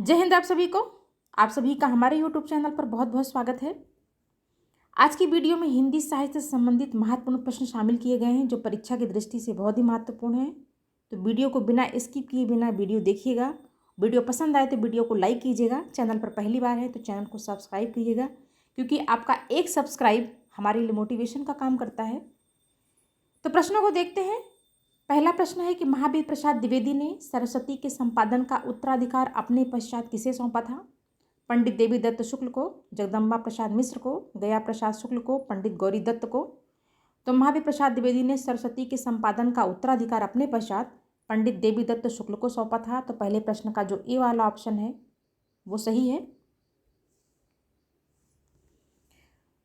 जय हिंद आप सभी का हमारे YouTube चैनल पर बहुत बहुत स्वागत है। आज की वीडियो में हिंदी साहित्य से संबंधित महत्वपूर्ण प्रश्न शामिल किए गए हैं जो परीक्षा की दृष्टि से बहुत ही महत्वपूर्ण है। तो वीडियो को बिना स्किप किए बिना वीडियो देखिएगा। वीडियो पसंद आए तो वीडियो को लाइक कीजिएगा। चैनल पर पहली बार है तो चैनल को सब्सक्राइब कीजिएगा, क्योंकि आपका एक सब्सक्राइब हमारे लिए मोटिवेशन का काम करता है। तो प्रश्नों को देखते हैं। पहला प्रश्न है कि महावीर प्रसाद द्विवेदी ने सरस्वती के संपादन का उत्तराधिकार अपने पश्चात किसे सौंपा था? पंडित देवी दत्त शुक्ल को, जगदम्बा प्रसाद मिश्र को, गया प्रसाद शुक्ल को, पंडित गौरी दत्त को। तो महावीर प्रसाद द्विवेदी ने सरस्वती के संपादन का उत्तराधिकार अपने पश्चात पंडित देवी दत्त शुक्ल को सौंपा था। तो पहले प्रश्न का जो ए वाला ऑप्शन है वो सही है।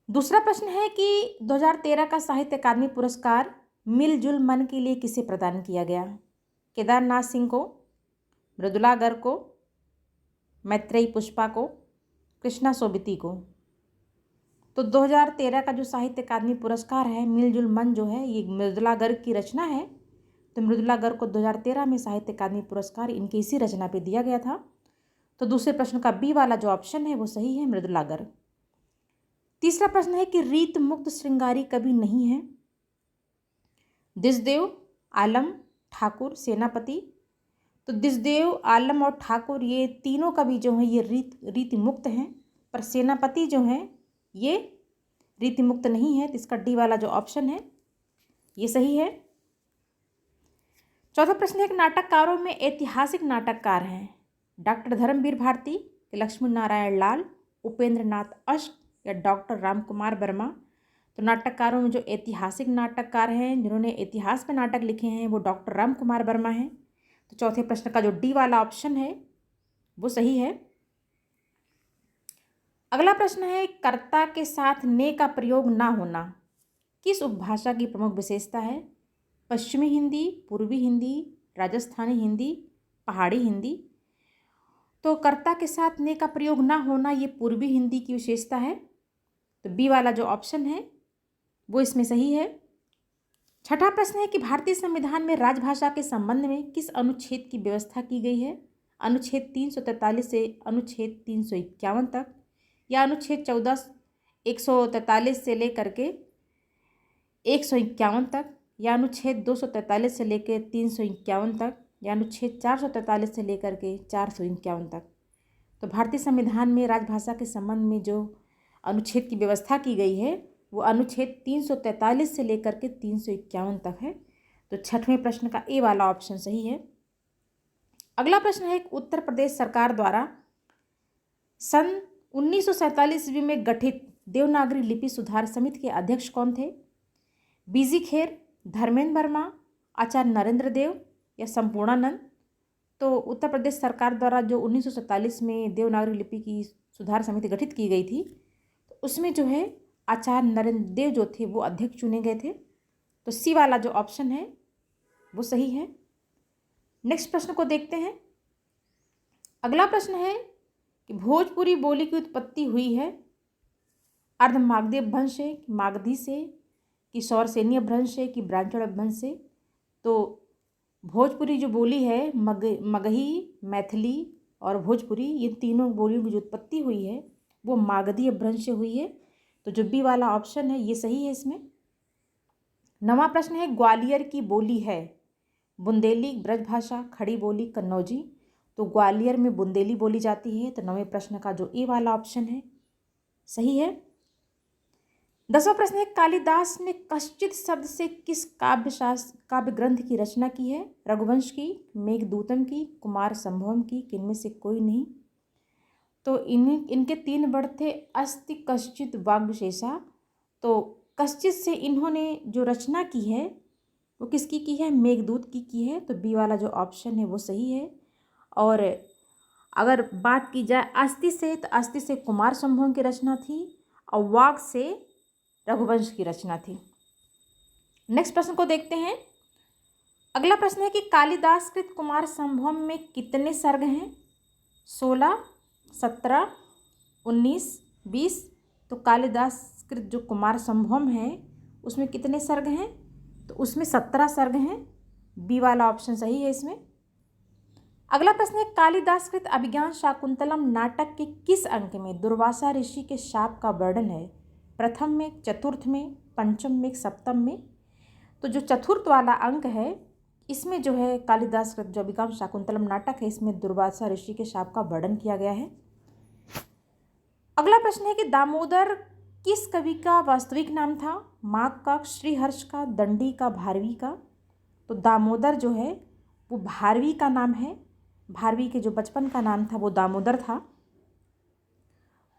दूसरा प्रश्न है कि 2013 का साहित्य अकादमी पुरस्कार मिलजुल मन के लिए किसे प्रदान किया गया? केदारनाथ सिंह को, मृदुला गर्ग को, मैत्रेयी पुष्पा को, कृष्णा सोबती को। तो 2013 का जो साहित्य अकादमी पुरस्कार है मिलजुल मन जो है ये मृदुला गर्ग की रचना है। तो मृदुला गर्ग को 2013 में साहित्य अकादमी पुरस्कार इनकी इसी रचना पे दिया गया था। तो दूसरे प्रश्न का बी वाला जो ऑप्शन है वो सही है, मृदुला गर्ग। तीसरा प्रश्न है कि रीत मुक्त श्रृंगारी कवि नहीं है? दिशदेव, आलम, ठाकुर, सेनापति। तो दिशदेव, आलम और ठाकुर ये तीनों कवि जो हैं ये रीति मुक्त हैं, पर सेनापति जो हैं ये रीति मुक्त नहीं है। तो इसका डी वाला जो ऑप्शन है ये सही है। चौथा प्रश्न है कि नाटककारों में ऐतिहासिक नाटककार हैं डॉक्टर धर्मवीर भारती, लक्ष्मी नारायण लाल, उपेंद्र नाथ अष्ट या डॉक्टर राम कुमार वर्मा। तो नाटककारों में जो ऐतिहासिक नाटककार हैं जिन्होंने इतिहास पे नाटक लिखे हैं वो डॉक्टर राम कुमार वर्मा हैं। तो चौथे प्रश्न का जो डी वाला ऑप्शन है वो सही है। अगला प्रश्न है कर्ता के साथ ने का प्रयोग ना होना किस उपभाषा की प्रमुख विशेषता है? पश्चिमी हिंदी, पूर्वी हिंदी, राजस्थानी हिंदी, पहाड़ी हिंदी। तो कर्ता के साथ ने का प्रयोग ना होना ये पूर्वी हिंदी की विशेषता है। तो बी वाला जो ऑप्शन है वो इसमें सही है। छठा प्रश्न है कि भारतीय संविधान में राजभाषा के संबंध में किस अनुच्छेद की व्यवस्था की गई है? अनुच्छेद 343 से अनुच्छेद 351 तक, या अनुच्छेद 143 से लेकर के 151 तक, या अनुच्छेद 243 से लेकर 351 तक, या अनुच्छेद 443 से लेकर के 451 तक। तो भारतीय संविधान में राजभाषा के संबंध में जो अनुच्छेद की व्यवस्था की गई है वो अनुच्छेद 343 से लेकर के 351 तक है। तो छठवें प्रश्न का ए वाला ऑप्शन सही है। अगला प्रश्न है उत्तर प्रदेश सरकार द्वारा सन 1947 ईस्वी में गठित देवनागरी लिपि सुधार समिति के अध्यक्ष कौन थे? बीजी खेर, धर्मेंद्र वर्मा, आचार्य नरेंद्र देव या संपूर्णानंद। तो उत्तर प्रदेश सरकार द्वारा जो 1947 में देवनागरी लिपि की सुधार समिति गठित की गई थी तो उसमें जो है आचार्य नरेंद्र देव जो थे वो अध्यक्ष चुने गए थे। तो सी वाला जो ऑप्शन है वो सही है। नेक्स्ट प्रश्न को देखते हैं। अगला प्रश्न है कि भोजपुरी बोली की उत्पत्ति हुई है अर्ध मागधी अपभ्रंश से, मागधी से, कि सौरसेनी अपभ्रंश से, कि ब्राह्मण अपभ्रंश से। तो भोजपुरी जो बोली है मगही, मैथिली और भोजपुरी ये तीनों बोलियों की जो उत्पत्ति हुई है वो मागधी अपभ्रंश से हुई है। तो जो बी वाला ऑप्शन है ये सही है इसमें। नवां प्रश्न है ग्वालियर की बोली है बुंदेली, ब्रजभाषा, खड़ी बोली, कन्नौजी। तो ग्वालियर में बुंदेली बोली जाती है। तो नवें प्रश्न का जो ए वाला ऑप्शन है सही है। 10वां प्रश्न है कालिदास ने कश्चित शब्द से किस काव्य ग्रंथ की रचना की है? रघुवंश की, मेघदूतम की, कुमार संभवम की, किनमें से कोई नहीं। तो इनके तीन वर्ड थे अस्ति, कश्चित, वाग्विशेषा। तो कश्चित से इन्होंने जो रचना की है वो किसकी की है? मेघदूत की है। तो बी वाला जो ऑप्शन है वो सही है। और अगर बात की जाए अस्ति से तो अस्ति से कुमार संभवम की रचना थी और वाग से रघुवंश की रचना थी। नेक्स्ट प्रश्न को देखते हैं। अगला प्रश्न है कि कालिदास कृत कुमार संभवम में कितने सर्ग हैं? 16, 17, 19, 20। तो कालिदास कृत जो कुमार संभवम है उसमें कितने सर्ग हैं? तो उसमें 17 सर्ग हैं। बी वाला ऑप्शन सही है इसमें। अगला प्रश्न है, कालिदास कृत अभिज्ञान शाकुंतलम नाटक के किस अंक में दुर्वासा ऋषि के शाप का वर्णन है? प्रथम में, चतुर्थ में, पंचम में, सप्तम में? तो जो चतुर्थ वाला अंक है इसमें जो है कालिदास कृत जो अभिज्ञान शाकुंतलम नाटक है इसमें दुर्वासा ऋषि के शाप का वर्णन किया गया है। अगला प्रश्न है कि दामोदर किस कवि का वास्तविक नाम था? माघ का, श्रीहर्ष का, दंडी का, भारवी का? तो दामोदर जो है वो भारवी का नाम है। भारवी के जो बचपन का नाम था वो दामोदर था।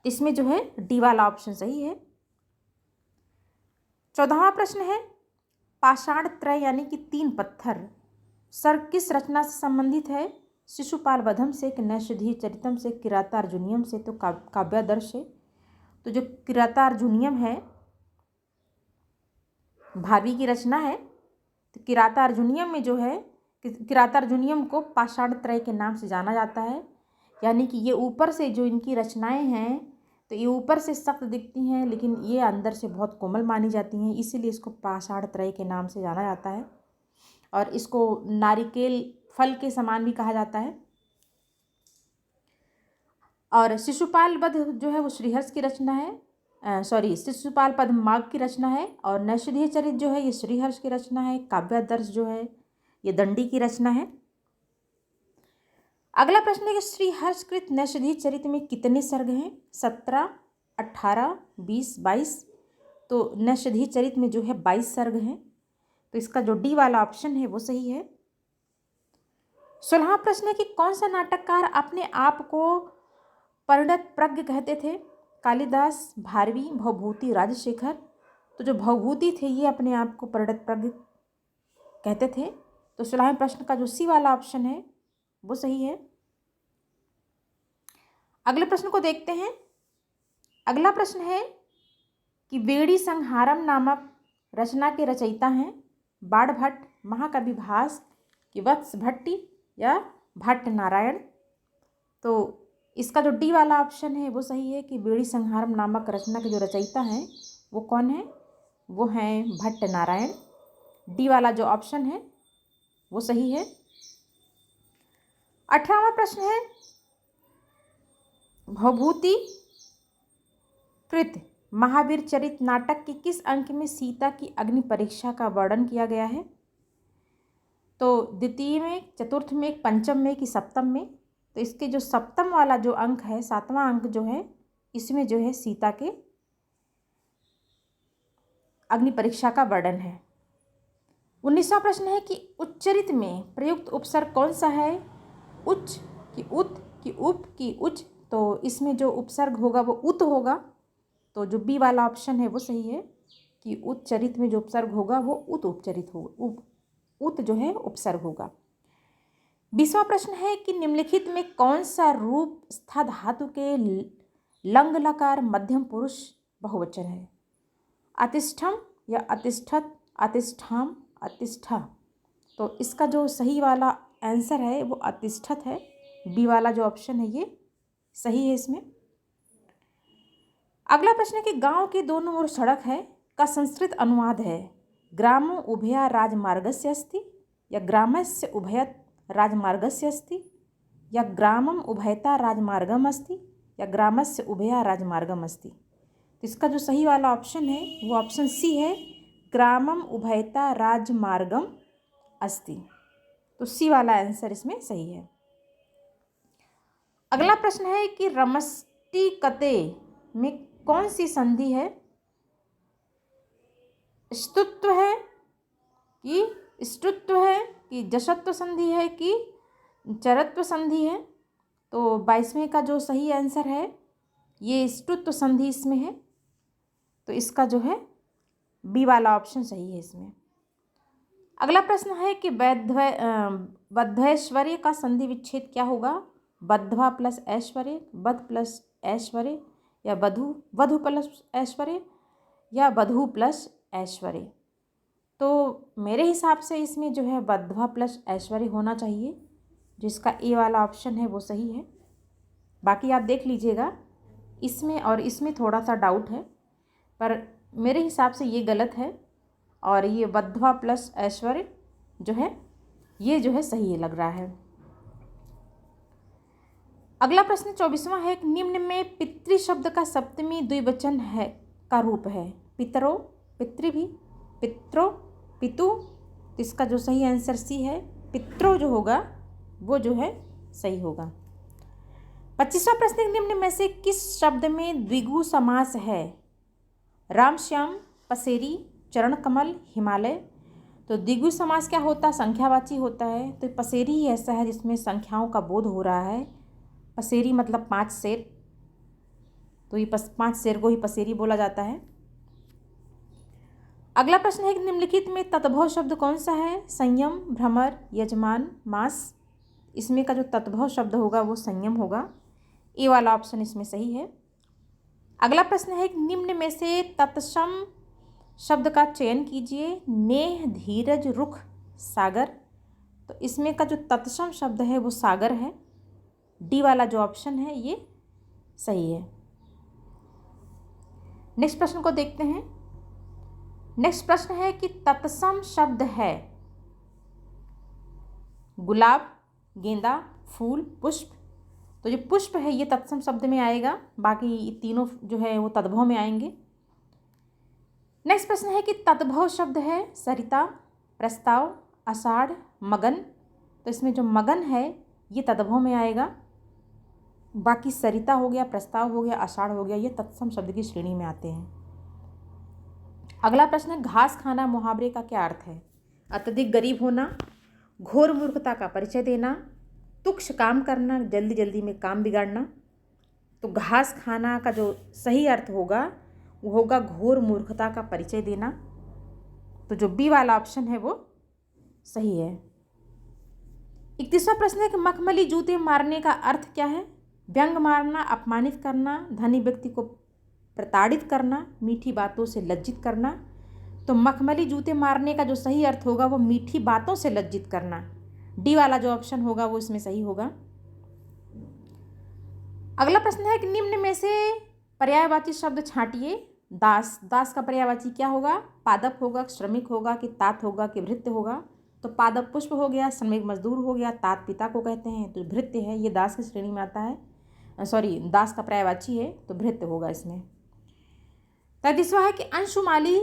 इसमें जो है डी वाला ऑप्शन सही है। 14वां प्रश्न है, पाषाण त्रय यानी कि 3 पत्थर सर्ग किस रचना से संबंधित है? शिशुपाल वधम से, नैषधीय चरितम से, किरातार्जुनीयम से? तो काव्यादर्श से। तो जो किरातार्जुनीयम है भारवी की रचना है। तो किरातार्जुनीयम में जो है किरातार्जुनीयम को पाषाण त्रय के नाम से जाना जाता है, यानी कि ये ऊपर से जो इनकी रचनाएं हैं तो ये ऊपर से सख्त दिखती हैं लेकिन ये अंदर से बहुत कोमल मानी जाती हैं, इसीलिए इसको पाषाण त्रय के नाम से जाना जाता है। और इसको नारिकेल फल के समान भी कहा जाता है। और शिशुपाल वध जो है वो श्रीहर्ष की रचना है, शिशुपाल पद माघ की रचना है। और नैषधीय चरित जो है ये श्रीहर्ष की रचना है। काव्यादर्श जो है ये दंडी की रचना है। अगला प्रश्न है कि श्रीहर्षकृत नैषधीय चरित में कितने सर्ग हैं? 17, 18, 20, 22? तो नैषधीय चरित में जो है 22 सर्ग हैं। तो इसका जो डी वाला ऑप्शन है वो सही है। 16वां प्रश्न है कि कौन सा नाटककार अपने आप को परिणत प्रज्ञ कहते थे? कालिदास, भारवी, भवभूति, राजशेखर? तो जो भवभूति थे ये अपने आप को परिणत प्रज्ञ कहते थे। तो 16वें प्रश्न का जो सी वाला ऑप्शन है वो सही है। अगले प्रश्न को देखते हैं। अगला प्रश्न है कि वेड़ी संहारम नामक रचना के रचयिता हैं बाणभट्ट, महाकवि भास, कि वत्स भट्टी या भट्ट नारायण? तो इसका जो डी वाला ऑप्शन है वो सही है कि वेड़ी संहारम नामक रचना के जो रचयिता हैं वो कौन है? वो हैं भट्ट नारायण। डी वाला जो ऑप्शन है वो सही है। 18वां प्रश्न है, भवभूति कृत महावीर चरित नाटक के किस अंक में सीता की अग्नि परीक्षा का वर्णन किया गया है? तो द्वितीय में, चतुर्थ में, पंचम में कि सप्तम में? तो इसके जो सप्तम वाला जो अंक है, 7वां अंक जो है इसमें जो है सीता के अग्नि परीक्षा का वर्णन है। 19वां प्रश्न है कि उच्चरित में प्रयुक्त उपसर्ग कौन सा है? उच्च कि उत कि उप कि उच्च? तो इसमें जो उपसर्ग होगा वो उत होगा। तो जो बी वाला ऑप्शन है वो सही है कि उच्चरित में जो उपसर्ग होगा वो उत उपचरित होगा, उत जो है उपसर्ग होगा। 20वां प्रश्न है कि निम्नलिखित में कौन सा रूप स्था धातु के लंग लकार मध्यम पुरुष बहुवचन है? अतिष्ठम या अतिष्ठत, अतिष्ठाम, अतिष्ठा? तो इसका जो सही वाला आंसर है वो अतिष्ठत है। बी वाला जो ऑप्शन है ये सही है इसमें। अगला प्रश्न है कि गांव के दोनों ओर सड़क है का संस्कृत अनुवाद है ग्रामो उभया राजमार्गस्य अस्ति, या ग्रामस्य उभयत राजमार्गस्य अस्ति, या ग्रामम उभयता राजमार्गम अस्ति, या ग्रामस्य उभया राजमार्गम अस्ति? तो इसका जो सही वाला ऑप्शन है वो ऑप्शन सी है, ग्रामम उभयता राजमार्गम अस्ति। तो सी वाला आंसर इसमें सही है। अगला प्रश्न है कि रमष्टिकते में कौन सी संधि है? स्तुत्व है कि स्तुत्व है कि जशत्व संधि है कि चरत्व संधि है? तो 22वें का जो सही आंसर है ये स्तुत्व संधि इसमें है। तो इसका जो है बी वाला ऑप्शन सही है इसमें। अगला प्रश्न है कि बद्धैश्वर्य का संधि विच्छेद क्या होगा? बद्धवा प्लस ऐश्वर्य, बध प्लस ऐश्वर्य, या वधु, वधु प्लस ऐश्वर्य, या वधु प्लस ऐश्वर्य? तो मेरे हिसाब से इसमें जो है बद्धवा प्लस ऐश्वर्य होना चाहिए, जिसका ए वाला ऑप्शन है वो सही है। बाकी आप देख लीजिएगा, इसमें और इसमें थोड़ा सा डाउट है, पर मेरे हिसाब से ये गलत है और ये बद्धवा प्लस ऐश्वर्य जो है ये जो है सही लग रहा है। अगला प्रश्न 24वां है कि निम्न में पितृ शब्द का सप्तमी द्विवचन है का रूप है पितरो, पितृभि, पित्रो, पितु। तो इसका जो सही आंसर सी है, पित्रो जो होगा वो जो है सही होगा। 25वां प्रश्न, निम्न में से किस शब्द में द्विगु समास है? राम, श्याम, पसेरी, चरण कमल, हिमालय। तो द्विगु समास क्या होता है? संख्यावाची होता है। तो पसेरी ही ऐसा है जिसमें संख्याओं का बोध हो रहा है। पसेरी मतलब 5 शेर, तो ये 5 शेर को ही पसेरी बोला जाता है। अगला प्रश्न है कि निम्नलिखित में तत्भव शब्द कौन सा है? संयम, भ्रमर, यजमान, मास। इसमें का जो तत्भव शब्द होगा वो संयम होगा। ए वाला ऑप्शन इसमें सही है। अगला प्रश्न है कि निम्न में से तत्सम शब्द का चयन कीजिए। नेह, धीरज, रुख, सागर। तो इसमें का जो तत्सम शब्द है वो सागर है। डी वाला जो ऑप्शन है ये सही है। नेक्स्ट प्रश्न को देखते हैं। नेक्स्ट प्रश्न है कि तत्सम शब्द है गुलाब, गेंदा, फूल, पुष्प। तो जो पुष्प है ये तत्सम शब्द में आएगा, बाकी तीनों जो है वो तद्भव में आएंगे। नेक्स्ट प्रश्न है कि तद्भव शब्द है सरिता, प्रस्ताव, आषाढ़, मगन। तो इसमें जो मगन है ये तद्भव में आएगा, बाकी सरिता हो गया, प्रस्ताव हो गया, आषाढ़ हो गया, ये तत्सम शब्द की श्रेणी में आते हैं। अगला प्रश्न है घास खाना मुहावरे का क्या अर्थ है? अत्यधिक गरीब होना, घोर मूर्खता का परिचय देना, तुच्छ काम करना, जल्दी जल्दी में काम बिगाड़ना। तो घास खाना का जो सही अर्थ होगा वो होगा घोर मूर्खता का परिचय देना। तो जो बी वाला ऑप्शन है वो सही है। 31वां प्रश्न है कि मखमली जूते मारने का अर्थ क्या है? व्यंग मारना, अपमानित करना, धनी व्यक्ति को प्रताड़ित करना, मीठी बातों से लज्जित करना। तो मखमली जूते मारने का जो सही अर्थ होगा वो मीठी बातों से लज्जित करना। डी वाला जो ऑप्शन होगा वो इसमें सही होगा। अगला प्रश्न है कि निम्न में से पर्यायवाची शब्द छांटिए। दास, दास का पर्यायवाची क्या होगा? पादप होगा, श्रमिक होगा, कि तात होगा, कि भृत्य होगा। तो पादप पुष्प हो गया, श्रमिक मजदूर हो गया, तात पिता को कहते हैं, तो भृत्य है ये दास की श्रेणी में आता है। दास का पर्यायवाची है तो भृत्य होगा इसमें। 33वां है कि अंशुमाली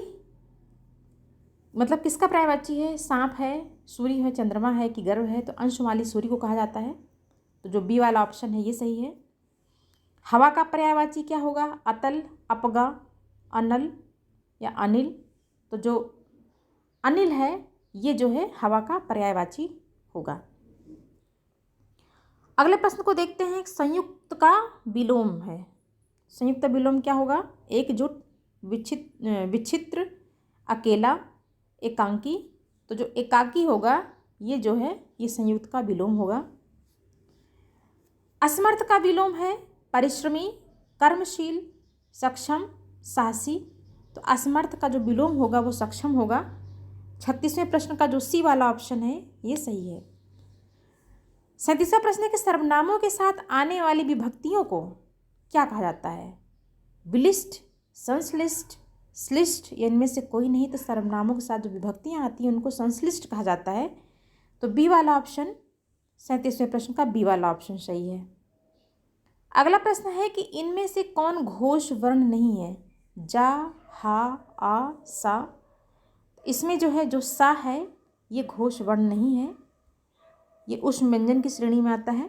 मतलब किसका पर्यायवाची है? सांप है, सूर्य है, चंद्रमा है, कि गर्व है। तो अंशुमाली सूर्य को कहा जाता है। तो जो बी वाला ऑप्शन है ये सही है। हवा का पर्यायवाची क्या होगा? अतल, अपगा, अनल या अनिल। तो जो अनिल है ये जो है हवा का पर्यायवाची होगा। अगले प्रश्न को देखते हैं। संयुक्त का विलोम है। संयुक्त विलोम क्या होगा? एकजुट, विचित्र, अकेला, एकांकी। तो जो एकाकी होगा ये जो है ये संयुक्त का विलोम होगा। असमर्थ का विलोम है परिश्रमी, कर्मशील, सक्षम, साहसी। तो असमर्थ का जो विलोम होगा वो सक्षम होगा। 36वें प्रश्न का जो सी वाला ऑप्शन है ये सही है। 37वां प्रश्न है कि सर्वनामों के साथ आने वाली विभक्तियों को क्या कहा जाता है? विलिष्ट, संश्लिष्ट, श्लिष्ट। इनमें से कोई नहीं। तो सर्वनामों के साथ जो विभक्तियां आती हैं उनको संश्लिष्ट कहा जाता है। तो बी वाला ऑप्शन 37वें प्रश्न का बी वाला ऑप्शन सही है। अगला प्रश्न है कि इनमें से कौन घोष वर्ण नहीं है? जा, हा, आ, सा। इसमें जो है जो सा है ये घोष वर्ण नहीं है, ये ऊष्म व्यंजन की श्रेणी में आता है।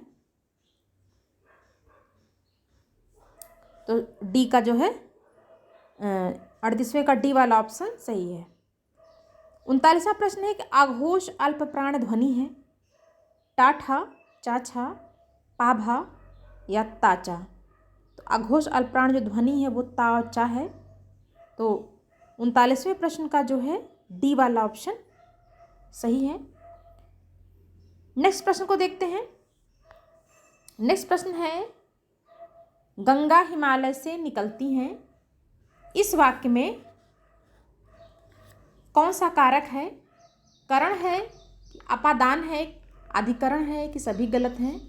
तो डी का जो है 38वें का डी वाला ऑप्शन सही है। 39वां प्रश्न है कि आघोष अल्प प्राण ध्वनि है। टाठा, चाछा, पाभा या ताचा। तो आघोष अल्प प्राण जो ध्वनि है वो ताचा है। तो 39वें प्रश्न का जो है डी वाला ऑप्शन सही है। नेक्स्ट प्रश्न को देखते हैं। नेक्स्ट प्रश्न है गंगा हिमालय से निकलती हैं। इस वाक्य में कौन सा कारक है? करण है, अपादान है, अधिकरण है, कि सभी गलत हैं?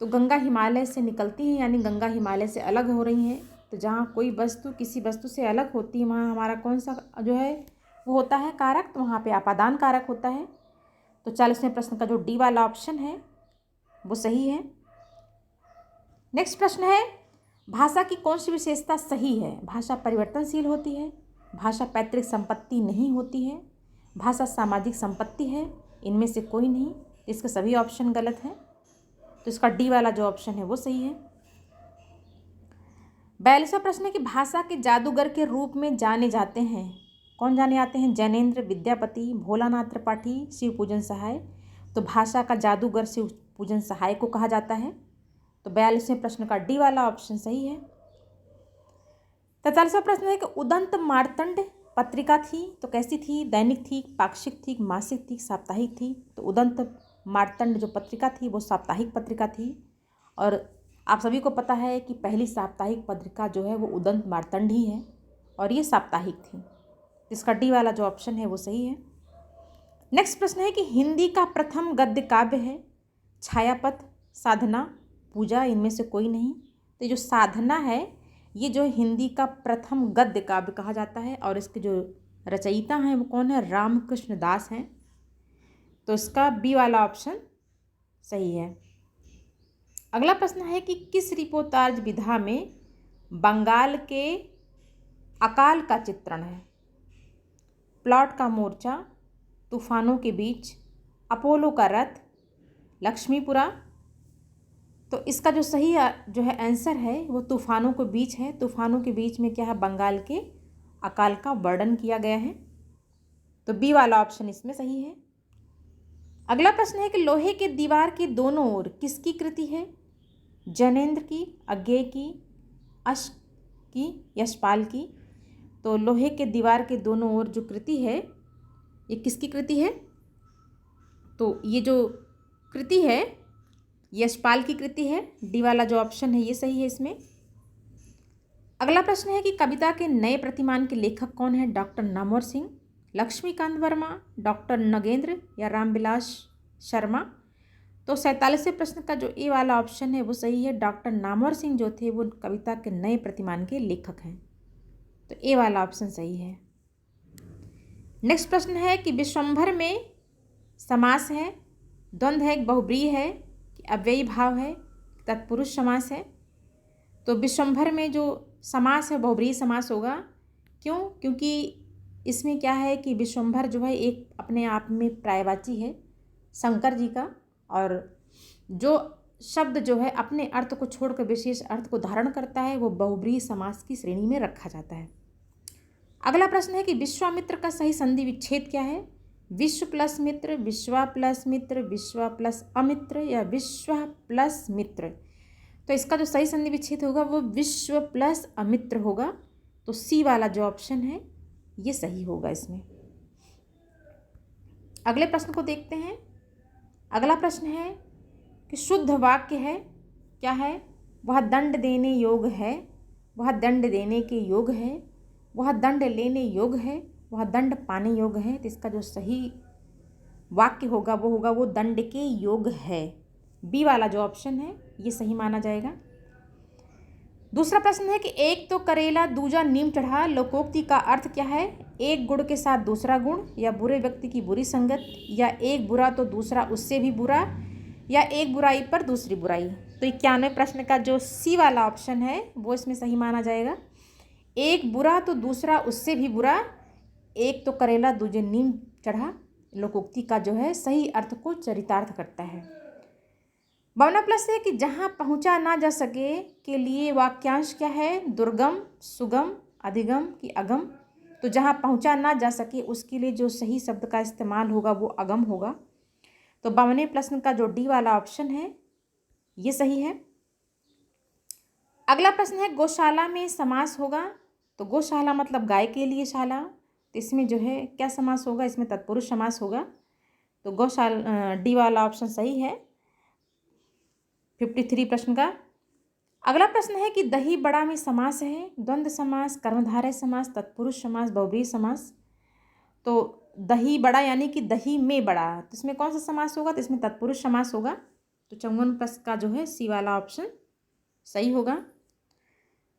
तो गंगा हिमालय से निकलती हैं यानी गंगा हिमालय से अलग हो रही हैं। तो जहाँ कोई वस्तु किसी वस्तु से अलग होती है वहाँ हमारा कौन सा जो है वो होता है कारक? तो वहाँ पे अपादान कारक होता है। तो 40वें प्रश्न का जो डी वाला ऑप्शन है वो सही है। नेक्स्ट प्रश्न है, भाषा की कौन सी विशेषता सही है? भाषा परिवर्तनशील होती है, भाषा पैतृक संपत्ति नहीं होती है, भाषा सामाजिक संपत्ति है, इनमें से कोई नहीं। इसके सभी ऑप्शन गलत हैं, तो इसका डी वाला जो ऑप्शन है वो सही है। 42वां प्रश्न है कि भाषा के जादूगर के रूप में जाने जाते हैं, कौन जाने जाते हैं? जैनेन्द्र, विद्यापति, भोलानाथ त्रिपाठी, शिव पूजन सहाय। तो भाषा का जादूगर शिव पूजन सहाय को कहा जाता है, तो 42वें प्रश्न का डी वाला ऑप्शन सही है। 43वां प्रश्न है कि उदंत मार्तंड पत्रिका थी तो कैसी थी? दैनिक थी, पाक्षिक थी, मासिक थी, साप्ताहिक थी? तो उदंत मार्तंड जो पत्रिका थी वो साप्ताहिक पत्रिका थी, और आप सभी को पता है कि पहली साप्ताहिक पत्रिका जो है वो उदंत मार्तंड ही है, और ये साप्ताहिक थी। इसका डी वाला जो ऑप्शन है वो सही है। नेक्स्ट प्रश्न है कि हिंदी का प्रथम गद्य काव्य है छायापथ, साधना, पूजा, इनमें से कोई नहीं। तो जो साधना है ये जो हिंदी का प्रथम गद्य काव्य कहा जाता है, और इसके जो रचयिता हैं वो कौन है? रामकृष्ण दास हैं, तो इसका बी वाला ऑप्शन सही है। अगला प्रश्न है कि किस रिपोर्टाज विधा में बंगाल के अकाल का चित्रण है? प्लॉट का मोर्चा, तूफानों के बीच, अपोलो का रथ, लक्ष्मीपुरा? तो इसका जो सही जो है आंसर है वो तूफानों के बीच है। तूफानों के बीच में क्या है? बंगाल के अकाल का वर्णन किया गया है, तो बी वाला ऑप्शन इसमें सही है। अगला प्रश्न है कि लोहे के दीवार के दोनों ओर किसकी कृति है? जैनेन्द्र की, अज्ञेय की, अश की, यशपाल की? तो लोहे के दीवार के दोनों ओर जो कृति है ये किसकी कृति है? तो ये जो कृति है यशपाल की कृति है, डी वाला जो ऑप्शन है ये सही है इसमें। अगला प्रश्न है कि कविता के नए प्रतिमान के लेखक कौन है? डॉक्टर नामवर सिंह, लक्ष्मीकांत वर्मा, डॉक्टर नगेंद्र या रामविलास शर्मा? तो 47वें प्रश्न का जो ए वाला ऑप्शन है वो सही है। डॉक्टर नामवर सिंह जो थे वो कविता के नए प्रतिमान के लेखक हैं, तो ए वाला ऑप्शन सही है। नेक्स्ट प्रश्न है कि विश्वंभर में समास है, द्वंद्व है, बहुब्रीहि है, कि अव्ययी भाव है, तत्पुरुष समास है? तो विश्वंभर में जो समास है बहुब्रीहि समास होगा। क्यों? क्योंकि इसमें क्या है कि विश्वंभर जो है एक अपने आप में पर्यायवाची है शंकर जी का, और जो शब्द जो है अपने अर्थ को छोड़कर विशेष अर्थ को धारण करता है वो बहुब्रीहि समास की श्रेणी में रखा जाता है। अगला प्रश्न है कि विश्वामित्र का सही संधि विच्छेद क्या है? विश्व प्लस मित्र, विश्वा प्लस मित्र, विश्वा प्लस अमित्र या विश्व प्लस मित्र? तो इसका जो सही संधि विच्छेद होगा वो विश्व प्लस अमित्र होगा, तो सी वाला जो ऑप्शन है ये सही होगा इसमें। अगले प्रश्न को देखते हैं। अगला प्रश्न है कि शुद्ध वाक्य है क्या है? वह दंड देने योग्य है, वह दंड देने के योग्य है, वह दंड लेने योग्य है, वह दंड पाने योग्य है? तो इसका जो सही वाक्य होगा वो दंड के योग्य है, बी वाला जो ऑप्शन है ये सही माना जाएगा। दूसरा प्रश्न है कि एक तो करेला दूजा नीम चढ़ा, लोकोक्ति का अर्थ क्या है? एक गुण के साथ दूसरा गुण, या बुरे व्यक्ति की बुरी संगत, या एक बुरा तो दूसरा उससे भी बुरा, या एक बुराई पर दूसरी बुराई? तो 91वें प्रश्न का जो सी वाला ऑप्शन है वो इसमें सही माना जाएगा। एक बुरा तो दूसरा उससे भी बुरा, एक तो करेला दूजे नीम चढ़ा, लोकोक्ति का जो है सही अर्थ को चरितार्थ करता है। 52 प्लस है कि जहाँ पहुँचा ना जा सके के लिए वाक्यांश क्या है? दुर्गम, सुगम, अधिगम कि अगम? तो जहाँ पहुँचा ना जा सके उसके लिए जो सही शब्द का इस्तेमाल होगा वो अगम होगा, तो 52वें प्रश्न का जो डी वाला ऑप्शन है ये सही है। अगला प्रश्न है गौशाला में समास होगा, तो गौशाला मतलब गाय के लिए शाला, तो इसमें जो है क्या समास होगा? इसमें तत्पुरुष समास होगा, तो गौशाला डी वाला ऑप्शन सही है 53 प्रश्न का। अगला प्रश्न है कि दही बड़ा में समास है, द्वंद्व समास, कर्मधारय समास, तत्पुरुष समास, बहुब्रीहि समास? तो दही बड़ा यानी कि दही में बड़ा, तो इसमें कौन सा समास होगा? तो इसमें तत्पुरुष समास होगा, तो 54 प्रश्न का जो है सी वाला ऑप्शन सही होगा।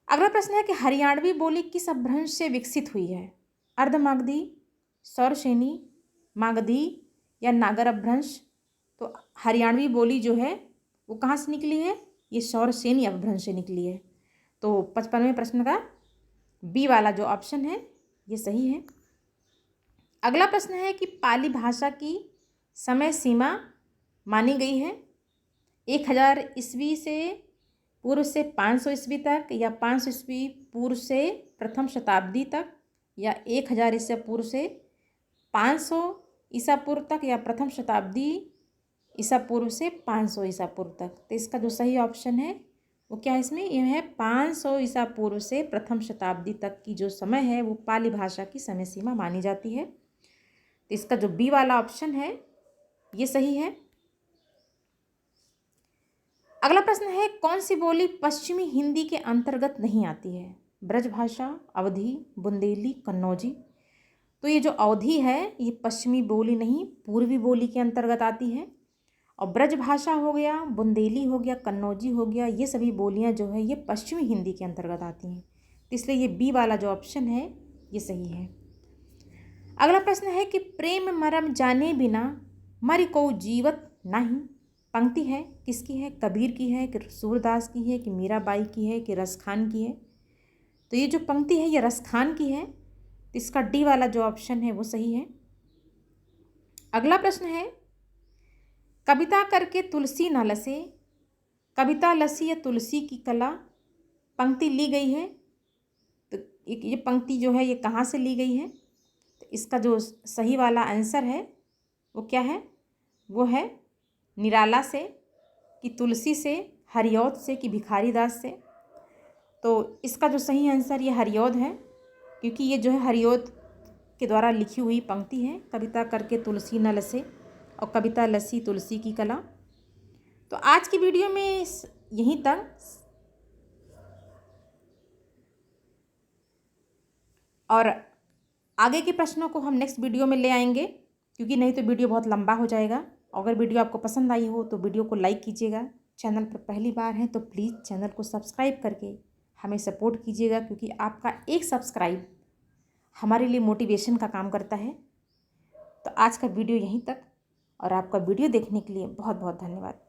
अगला प्रश्न है कि हरियाणवी बोली किस अपभ्रंश से विकसित हुई है? अर्धमागधी, सौरसेनी, मागधी या नागर अपभ्रंश? तो हरियाणवी बोली जो है वो कहाँ से निकली है? ये सौरसेनी अपभ्रंश से निकली है। तो 55वें प्रश्न का बी वाला जो ऑप्शन है ये सही है। अगला प्रश्न है कि पाली भाषा की समय सीमा मानी गई है 1000 ईस्वी से पूर्व से 500 ईस्वी तक, या 500 ईस्वी पूर्व से प्रथम शताब्दी तक, या 1000 ईसा पूर्व से 500 ईसा पूर्व तक, या प्रथम शताब्दी ईसा पूर्व से 500 ईसा पूर्व तक। तो इसका जो सही ऑप्शन है वो क्या है इसमें, यह है 500 ईसा पूर्व से प्रथम शताब्दी तक की जो समय है वो पाली भाषा की समय सीमा मानी जाती है। तो इसका जो बी वाला ऑप्शन है ये सही है। अगला प्रश्न है कौन सी बोली पश्चिमी हिंदी के अंतर्गत नहीं आती है, ब्रजभाषा, अवधी, बुंदेली, कन्नौजी। तो ये जो अवधी है ये पश्चिमी बोली नहीं पूर्वी बोली के अंतर्गत आती है, और ब्रजभाषा हो गया, बुंदेली हो गया, कन्नौजी हो गया, ये सभी बोलियां जो है ये पश्चिमी हिंदी के अंतर्गत आती हैं। तो इसलिए ये बी वाला जो ऑप्शन है ये सही है। अगला प्रश्न है कि प्रेम मरम जाने बिना मरि को जीवत नहीं। पंक्ति है किसकी है, कबीर की है कि सूरदास की है कि मीराबाई की है कि रसखान की है। तो ये जो पंक्ति है ये रसखान की है, तो इसका डी वाला जो ऑप्शन है वो सही है। अगला प्रश्न है कविता करके तुलसी न लसे, कविता लसी है तुलसी की कला। पंक्ति ली गई है, तो ये पंक्ति जो है ये कहाँ से ली गई है। तो इसका जो सही वाला आंसर है वो क्या है, वो है निराला से कि तुलसी से, हरिऔध से कि भिखारी दास से। तो इसका जो सही आंसर ये हरिऔध है, क्योंकि ये जो है हरिऔध के द्वारा लिखी हुई पंक्ति है, कविता करके तुलसी न लसे और कविता लसी तुलसी की कला। तो आज की वीडियो में यहीं तक। और आगे के प्रश्नों को हम नेक्स्ट वीडियो में ले आएंगे, क्योंकि नहीं तो वीडियो बहुत लंबा हो जाएगा। अगर वीडियो आपको पसंद आई हो तो वीडियो को लाइक कीजिएगा। चैनल पर पहली बार हैं तो प्लीज़ चैनल को सब्सक्राइब करके हमें सपोर्ट कीजिएगा, क्योंकि आपका एक सब्सक्राइब हमारे लिए मोटिवेशन का काम करता है। तो आज का वीडियो यहीं तक, और आपका वीडियो देखने के लिए बहुत बहुत धन्यवाद।